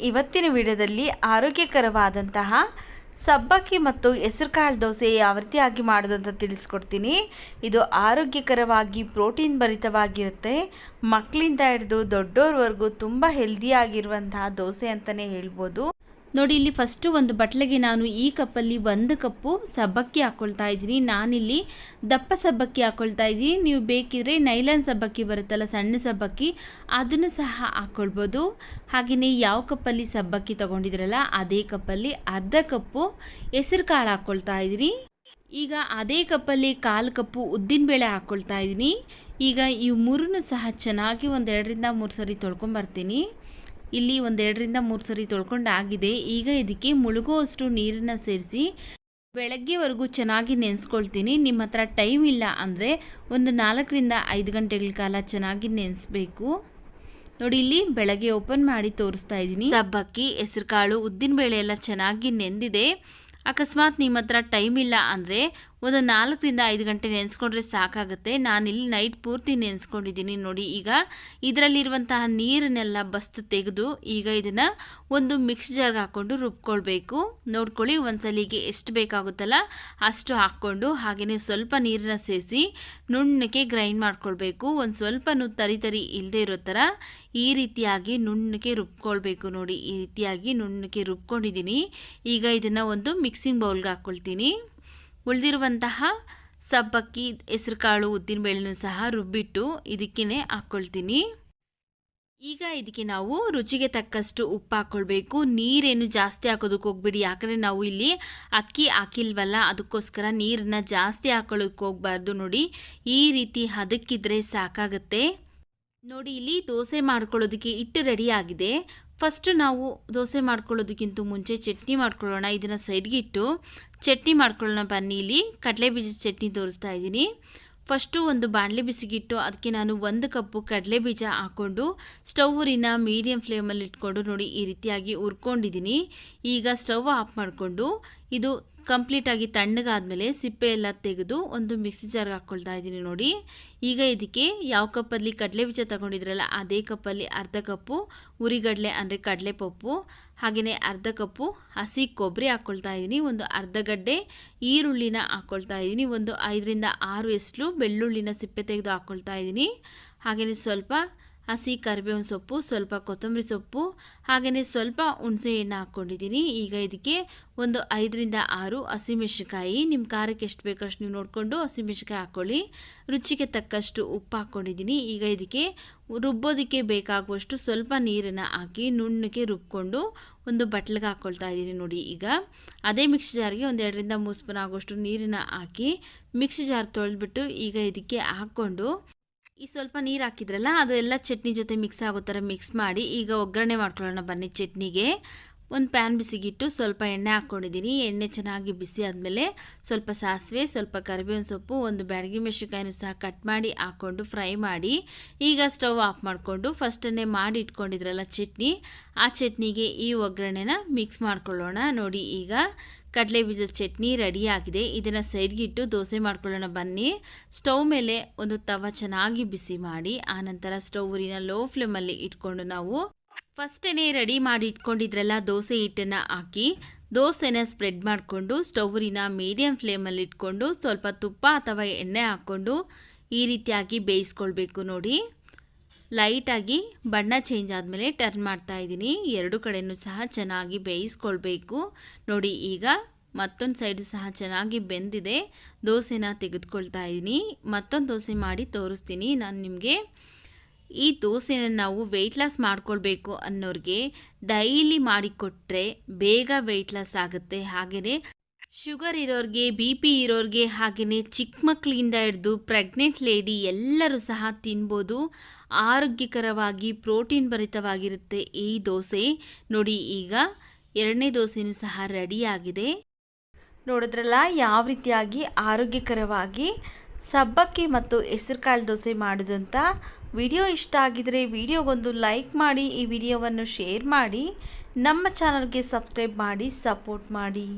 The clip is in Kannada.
ಇವತ್ತಿನ ವಿಡಿಯೋದಲ್ಲಿ ಆರೋಗ್ಯಕರವಾದಂತಹ ಸಬ್ಬಕ್ಕಿ ಮತ್ತು ಹೆಸರುಕಾಳು ದೋಸೆ ಯಾವ ರೀತಿಯಾಗಿ ಮಾಡೋದು ಅಂತ ತಿಳಿಸ್ಕೊಡ್ತೀನಿ. ಇದು ಆರೋಗ್ಯಕರವಾಗಿ ಪ್ರೋಟೀನ್ ಭರಿತವಾಗಿರುತ್ತೆ. ಮಕ್ಕಳಿಂದ ಹಿಡಿದು ದೊಡ್ಡೋರ್ವರೆಗೂ ತುಂಬ ಹೆಲ್ದಿಯಾಗಿರುವಂತಹ ದೋಸೆ ಅಂತಲೇ ಹೇಳ್ಬೋದು. ನೋಡಿ, ಇಲ್ಲಿ ಫಸ್ಟು ಒಂದು ಬಟ್ಲಿಗೆ ನಾನು ಈ ಕಪ್ಪಲ್ಲಿ 1 ಕಪ್ಪು ಸಬ್ಬಕ್ಕಿ ಹಾಕ್ಕೊಳ್ತಾ ಇದ್ದೀನಿ. ನಾನಿಲ್ಲಿ ದಪ್ಪ ಸಬ್ಬಕ್ಕಿ ಹಾಕ್ಕೊಳ್ತಾ ಇದ್ದೀನಿ. ನೀವು ಬೇಕಿದ್ರೆ ನೈಲಾನ್ ಸಬ್ಬಕ್ಕಿ ಬರುತ್ತಲ್ಲ, ಸಣ್ಣ ಸಬ್ಬಕ್ಕಿ, ಅದನ್ನು ಸಹ ಹಾಕ್ಕೊಳ್ಬೋದು. ಹಾಗೆಯೇ ಯಾವ ಕಪ್ಪಲ್ಲಿ ಸಬ್ಬಕ್ಕಿ ತೊಗೊಂಡಿದ್ರಲ್ಲ ಅದೇ ಕಪ್ಪಲ್ಲಿ ಅರ್ಧ ಕಪ್ಪು ಹೆಸರು ಕಾಳು ಹಾಕ್ಕೊಳ್ತಾ ಇದ್ದೀನಿ. ಈಗ ಅದೇ ಕಪ್ಪಲ್ಲಿ 1/4 ಕಪ್ಪು ಉದ್ದಿನಬೇಳೆ ಹಾಕ್ಕೊಳ್ತಾ ಇದ್ದೀನಿ. ಈಗ ಈ ಮೂರನ್ನು ಸಹ ಚೆನ್ನಾಗಿ 1 2 ರಿಂದ 3 ಸರಿ ತೊಳ್ಕೊಂಬರ್ತೀನಿ. ಇಲ್ಲಿ 1 2 ರಿಂದ 3 ಸರಿ ತೊಳ್ಕೊಂಡು ಆಗಿದೆ. ಈಗ ಇದಕ್ಕೆ ಮುಳುಗುವಷ್ಟು ನೀರನ್ನು ಸೇರಿಸಿ ಬೆಳಗ್ಗೆವರೆಗೂ ಚೆನ್ನಾಗಿ ನೆನೆಸ್ಕೊಳ್ತೀನಿ. ನಿಮ್ಮ ಹತ್ರ ಟೈಮ್ ಇಲ್ಲ ಅಂದರೆ ಒಂದು 4 ರಿಂದ 5 ಗಂಟೆಗಳ ಕಾಲ ಚೆನ್ನಾಗಿ ನೆನೆಸಬೇಕು. ನೋಡಿ, ಇಲ್ಲಿ ಬೆಳಗ್ಗೆ ಓಪನ್ ಮಾಡಿ ತೋರಿಸ್ತಾ ಇದ್ದೀನಿ. ಸಬ್ಬಕ್ಕಿ, ಹೆಸರುಕಾಳು, ಉದ್ದಿನಬೇಳೆ ಎಲ್ಲ ಚೆನ್ನಾಗಿ ನೆಂದಿದೆ. ಅಕಸ್ಮಾತ್ ನಿಮ್ಮ ಹತ್ರ ಟೈಮ್ ಇಲ್ಲ ಅಂದರೆ ಒಂದು 4 ರಿಂದ 5 ಗಂಟೆ ನೆನೆಸ್ಕೊಂಡ್ರೆ ಸಾಕಾಗುತ್ತೆ. ನಾನಿಲ್ಲಿ ನೈಟ್ ಪೂರ್ತಿ ನೆನೆಸ್ಕೊಂಡಿದ್ದೀನಿ. ನೋಡಿ, ಈಗ ಇದರಲ್ಲಿರುವಂತಹ ನೀರನ್ನೆಲ್ಲ ಬಸ್ತು ತೆಗೆದು ಈಗ ಇದನ್ನು ಒಂದು ಮಿಕ್ಸ್ ಜಾರ್ಗೆ ಹಾಕ್ಕೊಂಡು ರುಬ್ಕೊಳ್ಬೇಕು. ನೋಡ್ಕೊಳ್ಳಿ, ಒಂದ್ಸಲಿಗೆ ಎಷ್ಟು ಬೇಕಾಗುತ್ತಲ್ಲ ಅಷ್ಟು ಹಾಕ್ಕೊಂಡು ಹಾಗೆಯೇ ಸ್ವಲ್ಪ ನೀರನ್ನ ಸೇರಿಸಿ ನುಣ್ಣಗೆ ಗ್ರೈಂಡ್ ಮಾಡ್ಕೊಳ್ಬೇಕು. ಒಂದು ಸ್ವಲ್ಪನೂ ತರಿ ಇಲ್ಲದೆ ಇರೋ ಥರ ಈ ರೀತಿಯಾಗಿ ನುಣ್ಣಗೆ ರುಬ್ಕೊಳ್ಬೇಕು. ನೋಡಿ, ಈ ರೀತಿಯಾಗಿ ನುಣ್ಣಗೆ ರುಬ್ಕೊಂಡಿದ್ದೀನಿ. ಈಗ ಇದನ್ನು ಒಂದು ಮಿಕ್ಸಿಂಗ್ ಬೌಲ್ಗೆ ಹಾಕ್ಕೊಳ್ತೀನಿ. ಉಳಿದಿರುವಂತಹ ಸಬ್ಬಕ್ಕಿ, ಹೆಸರುಕಾಳು, ಉದ್ದಿನಬೇಳೆನೂ ಸಹ ರುಬ್ಬಿಟ್ಟು ಇದಕ್ಕೇ ಹಾಕ್ಕೊಳ್ತೀನಿ. ಈಗ ಇದಕ್ಕೆ ನಾವು ರುಚಿಗೆ ತಕ್ಕಷ್ಟು ಉಪ್ಪು ಹಾಕ್ಕೊಳ್ಬೇಕು. ನೀರೇನು ಜಾಸ್ತಿ ಹಾಕೋದಕ್ಕೆ ಹೋಗ್ಬಿಡಿ, ಯಾಕಂದರೆ ನಾವು ಇಲ್ಲಿ ಅಕ್ಕಿ ಹಾಕಿಲ್ವಲ್ಲ, ಅದಕ್ಕೋಸ್ಕರ ನೀರನ್ನು ಜಾಸ್ತಿ ಹಾಕೊಳ್ಳೋಕೆ ಹೋಗಬಾರ್ದು. ನೋಡಿ, ಈ ರೀತಿ ಹದಕ್ಕಿದ್ರೆ ಸಾಕಾಗುತ್ತೆ. ನೋಡಿ, ಇಲ್ಲಿ ದೋಸೆ ಮಾಡ್ಕೊಳ್ಳೋದಕ್ಕೆ ಹಿಟ್ಟು ರೆಡಿ ಆಗಿದೆ. ಫಸ್ಟು ನಾವು ದೋಸೆ ಮಾಡ್ಕೊಳ್ಳೋದಕ್ಕಿಂತ ಮುಂಚೆ ಚಟ್ನಿ ಮಾಡ್ಕೊಳ್ಳೋಣ. ಇದನ್ನು ಸೈಡ್ಗೆ ಇಟ್ಟು ಚಟ್ನಿ ಮಾಡ್ಕೊಳ್ಳೋಣ. ಬನ್ನಿ, ಇಲ್ಲಿ ಕಡಲೆಬೀಜ ಚಟ್ನಿ ತೋರಿಸ್ತಾ ಇದ್ದೀನಿ. ಫಸ್ಟು ಒಂದು ಬಾಣಲೆ ಬಿಸಿಗಿಟ್ಟು ಅದಕ್ಕೆ ನಾನು 1 ಕಪ್ಪು ಕಡಲೆಬೀಜ ಹಾಕ್ಕೊಂಡು ಸ್ಟವ್ ಊರಿನ ಮೀಡಿಯಮ್ ಫ್ಲೇಮಲ್ಲಿ ಇಟ್ಕೊಂಡು ನೋಡಿ ಈ ರೀತಿಯಾಗಿ ಹುರ್ಕೊಂಡಿದ್ದೀನಿ. ಈಗ ಸ್ಟವ್ ಆಫ್ ಮಾಡಿಕೊಂಡು ಇದು ಕಂಪ್ಲೀಟಾಗಿ ತಣ್ಣಗಾದ್ಮೇಲೆ ಸಿಪ್ಪೆ ಎಲ್ಲ ತೆಗೆದು ಒಂದು ಮಿಕ್ಸಿ ಜಾರ್ಗೆ ಹಾಕ್ಕೊಳ್ತಾ ಇದ್ದೀನಿ. ನೋಡಿ, ಈಗ ಇದಕ್ಕೆ ಯಾವ ಕಪ್ಪಲ್ಲಿ ಕಡಲೆಬೀಜ ತಗೊಂಡಿದ್ರಲ್ಲ ಅದೇ ಕಪ್ಪಲ್ಲಿ ಅರ್ಧ ಕಪ್ಪು ಉರಿಗಡಲೆ ಅಂದರೆ ಕಡಲೆಪಪ್ಪು, ಹಾಗೆಯೇ ಅರ್ಧ ಕಪ್ಪು ಹಸಿ ಕೊಬ್ಬರಿ ಹಾಕ್ಕೊಳ್ತಾ ಇದ್ದೀನಿ. ಒಂದು ಅರ್ಧ ಗಡ್ಡೆ ಈರುಳ್ಳಿನ ಹಾಕ್ಕೊಳ್ತಾ ಇದ್ದೀನಿ. ಒಂದು 5 ರಿಂದ 6 ಎಸ್ಲು ಬೆಳ್ಳುಳ್ಳಿನ ಸಿಪ್ಪೆ ತೆಗೆದು ಹಾಕ್ಕೊಳ್ತಾ ಇದ್ದೀನಿ. ಹಾಗೆಯೇ ಸ್ವಲ್ಪ ಹಸಿ ಕರಿಬೇವಿನ ಸೊಪ್ಪು, ಸ್ವಲ್ಪ ಕೊತ್ತಂಬರಿ ಸೊಪ್ಪು, ಹಾಗೆಯೇ ಸ್ವಲ್ಪ ಹುಣಸೆ ಹಣ್ಣು ಹಾಕ್ಕೊಂಡಿದ್ದೀನಿ. ಈಗ ಇದಕ್ಕೆ ಒಂದು 5 ರಿಂದ 6 ಹಸಿಮೆಣಸಿನಕಾಯಿ, ನಿಮ್ಮ ಖಾರಕ್ಕೆ ಎಷ್ಟು ಬೇಕಷ್ಟು ನೀವು ನೋಡಿಕೊಂಡು ಹಸಿಮೆಣಸಿನಕಾಯಿ ಹಾಕ್ಕೊಳ್ಳಿ. ರುಚಿಗೆ ತಕ್ಕಷ್ಟು ಉಪ್ಪು ಹಾಕ್ಕೊಂಡಿದ್ದೀನಿ. ಈಗ ಇದಕ್ಕೆ ರುಬ್ಬೋದಕ್ಕೆ ಬೇಕಾಗುವಷ್ಟು ಸ್ವಲ್ಪ ನೀರನ್ನು ಹಾಕಿ ನುಣ್ಣಗೆ ರುಬ್ಕೊಂಡು ಒಂದು ಬಟ್ಲಿಗೆ ಹಾಕ್ಕೊಳ್ತಾ ಇದ್ದೀನಿ. ನೋಡಿ, ಈಗ ಅದೇ ಮಿಕ್ಸಿ ಜಾರ್ಗೆ 1 2 ರಿಂದ 3 ಸ್ಪೂನ್ ಆಗುವಷ್ಟು ನೀರನ್ನು ಹಾಕಿ ಮಿಕ್ಸಿ ಜಾರ್ ತೊಳೆದ್ಬಿಟ್ಟು ಈಗ ಇದಕ್ಕೆ ಹಾಕ್ಕೊಂಡು ಈ ಸ್ವಲ್ಪ ನೀರು ಹಾಕಿದ್ರಲ್ಲ ಅದು ಎಲ್ಲ ಚಟ್ನಿ ಜೊತೆ ಮಿಕ್ಸ್ ಆಗೋ ಥರ ಮಿಕ್ಸ್ ಮಾಡಿ ಈಗ ಒಗ್ಗರಣೆ ಮಾಡ್ಕೊಳ್ಳೋಣ. ಬನ್ನಿ, ಚಟ್ನಿಗೆ ಒಂದು ಪ್ಯಾನ್ ಬಿಸಿಗಿಟ್ಟು ಸ್ವಲ್ಪ ಎಣ್ಣೆ ಹಾಕ್ಕೊಂಡಿದ್ದೀನಿ. ಎಣ್ಣೆ ಚೆನ್ನಾಗಿ ಬಿಸಿ ಆದಮೇಲೆ ಸ್ವಲ್ಪ ಸಾಸಿವೆ, ಸ್ವಲ್ಪ ಕರಿಬೇವಿನ ಸೊಪ್ಪು, ಒಂದು ಬ್ಯಾಡಗಿ ಮೆಣಸಿನಕಾಯಿನೂ ಸಹ ಕಟ್ ಮಾಡಿ ಹಾಕ್ಕೊಂಡು ಫ್ರೈ ಮಾಡಿ ಈಗ ಸ್ಟವ್ ಆಫ್ ಮಾಡಿಕೊಂಡು ಫಸ್ಟನ್ನೇ ಮಾಡಿ ಇಟ್ಕೊಂಡಿದ್ರಲ್ಲ ಚಟ್ನಿ, ಆ ಚಟ್ನಿಗೆ ಈ ಒಗ್ಗರಣೆನ ಮಿಕ್ಸ್ ಮಾಡ್ಕೊಳ್ಳೋಣ. ನೋಡಿ, ಈಗ ಕಡಲೆ ಬೀಜದ ಚಟ್ನಿ ರೆಡಿ ಆಗಿದೆ. ಇದನ್ನು ಸೈಡ್ಗೆ ಇಟ್ಟು ದೋಸೆ ಮಾಡ್ಕೊಳ್ಳೋಣ. ಬನ್ನಿ, ಸ್ಟವ್ ಮೇಲೆ ಒಂದು ತವ ಚೆನ್ನಾಗಿ ಬಿಸಿ ಮಾಡಿ ಆನಂತರ ಸ್ಟವ್ ಊರಿನ ಲೋ ಫ್ಲೇಮಲ್ಲಿ ಇಟ್ಕೊಂಡು ನಾವು ಫಸ್ಟೇ ರೆಡಿ ಮಾಡಿ ಇಟ್ಕೊಂಡಿದ್ರಲ್ಲ ದೋಸೆ ಹಿಟ್ಟನ್ನು ಹಾಕಿ ದೋಸೆನ ಸ್ಪ್ರೆಡ್ ಮಾಡಿಕೊಂಡು ಸ್ಟವ್ ಊರಿನ ಮೀಡಿಯಮ್ ಫ್ಲೇಮಲ್ಲಿ ಇಟ್ಕೊಂಡು ಸ್ವಲ್ಪ ತುಪ್ಪ ಅಥವಾ ಎಣ್ಣೆ ಹಾಕ್ಕೊಂಡು ಈ ರೀತಿಯಾಗಿ ಬೇಯಿಸ್ಕೊಳ್ಬೇಕು. ನೋಡಿ, ಲೈಟಾಗಿ ಬಣ್ಣ ಚೇಂಜ್ ಆದಮೇಲೆ ಟರ್ನ್ ಮಾಡ್ತಾ ಇದ್ದೀನಿ. 2 ಕಡೆಯೂ ಸಹ ಚೆನ್ನಾಗಿ ಬೇಯಿಸ್ಕೊಳ್ಬೇಕು. ನೋಡಿ, ಈಗ ಮತ್ತೊಂದು ಸೈಡು ಸಹ ಚೆನ್ನಾಗಿ ಬೆಂದಿದೆ. ದೋಸೆನ ತೆಗೆದುಕೊಳ್ತಾ ಇದ್ದೀನಿ. ಮತ್ತೊಂದು ದೋಸೆ ಮಾಡಿ ತೋರಿಸ್ತೀನಿ ನಾನು ನಿಮಗೆ. ಈ ದೋಸೆನ ನಾವು ವೆಯ್ಟ್ ಲಾಸ್ ಮಾಡ್ಕೊಳ್ಬೇಕು ಅನ್ನೋರಿಗೆ ಡೈಲಿ ಮಾಡಿಕೊಟ್ರೆ ಬೇಗ ವೆಯ್ಟ್ ಲಾಸ್ ಆಗುತ್ತೆ. ಹಾಗೆಯೇ ಶುಗರ್ ಇರೋರಿಗೆ, BP ಇರೋರಿಗೆ, ಹಾಗೆಯೇ ಚಿಕ್ಕ ಮಕ್ಕಳಿಂದ ಹಿಡಿದು ಪ್ರೆಗ್ನೆಂಟ್ ಲೇಡಿ ಎಲ್ಲರೂ ಸಹ ತಿನ್ಬೋದು. ಆರೋಗ್ಯಕರವಾಗಿ ಪ್ರೋಟೀನ್ ಭರಿತವಾಗಿರುತ್ತೆ ಈ ದೋಸೆ. ನೋಡಿ, ಈಗ 2ನೇ ದೋಸೆನೂ ಸಹ ರೆಡಿಯಾಗಿದೆ. ನೋಡಿದ್ರಲ್ಲ ಯಾವ ರೀತಿಯಾಗಿ ಆರೋಗ್ಯಕರವಾಗಿ ಸಬ್ಬಕ್ಕಿ ಮತ್ತು ಹೆಸರುಕಾಳು ದೋಸೆ ಮಾಡೋದು ಅಂತ. ವಿಡಿಯೋ ಇಷ್ಟ ಆಗಿದರೆ ವಿಡಿಯೋಗೊಂದು ಲೈಕ್ ಮಾಡಿ, ಈ ವಿಡಿಯೋವನ್ನು ಶೇರ್ ಮಾಡಿ, ನಮ್ಮ ಚಾನಲ್ಗೆ ಸಬ್ಸ್ಕ್ರೈಬ್ ಮಾಡಿ ಸಪೋರ್ಟ್ ಮಾಡಿ.